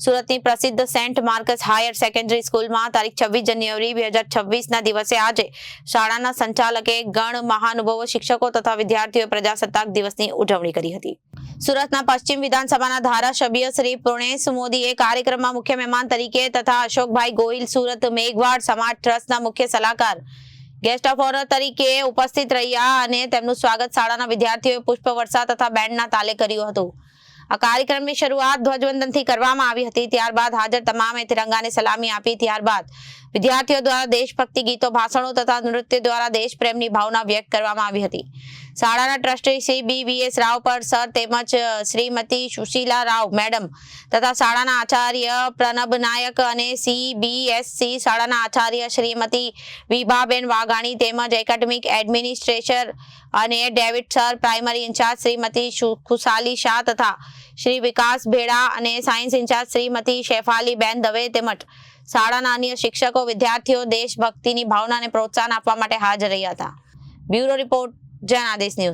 સુરતની પ્રસિદ્ધ Saint marks higher secondary સ્કૂલમાં તારીખ 26 જાન્યુઆરી 2026ના દિવસે આજે શાળાના સંચાલકે ગણ મહાનુભાવો શિક્ષકો તથા વિદ્યાર્થીઓએ પ્રજાસત્તાક દિવસની ઉજવણી કરી હતી। સુરતના પશ્ચિમ વિધાનસભાના ધારાસભ્ય શ્રી પૂર્ણેશ મોદીએ કાર્યક્રમમાં મુખ્ય મહેમાન તરીકે તથા અશોકભાઈ ગોહિલ સુરત મેઘવાડ સમાજ ટ્રસ્ટના મુખ્ય સલાહકાર ગેસ્ટ ઓફ ઓનર તરીકે ઉપસ્થિત રહ્યા અને તેમનું સ્વાગત શાળાના વિદ્યાર્થીઓએ પુષ્પવર્ષા તથા બેન્ડના તાલે કર્યું હતું। આ કાર્યક્રમની શરૂઆત ધ્વજવંદનથી કરવામાં આવી હતી। ત્યારબાદ હાજર તમામે તિરંગાને સલામી આપી। ત્યારબાદ વિદ્યાર્થીઓ દ્વારા દેશભક્તિ ગીતો, ભાષણો તથા નૃત્ય દ્વારા દેશપ્રેમની ભાવના વ્યક્ત કરવામાં આવી હતી। શાળાના ટ્રસ્ટી શ્રી BVS રાવ પર સર તેમજ શ્રીમતી સુશીલા રાવ મેડમ તથા શાળાના આચાર્ય પ્રણબ નાયક અને CBSC શાળાના આચાર્ય શ્રીમતી વિભાબેન વાઘાણી તેમજ એકેડેમિક એડમિનિસ્ટ્રેટર અને David sir, primary incharge Shrimati Khushali Shah તથા શ્રી વિકાસ ભેડા અને સાયન્સ ઇન્ચાર્જ શ્રીમતી શેફાલીબેન દવે તેમજ શાળાના અન્ય શિક્ષકો વિદ્યાર્થીઓ દેશભક્તિની ભાવનાને પ્રોત્સાહન આપવા માટે હાજર રહ્યા હતા। Bureau report, Janadesh news.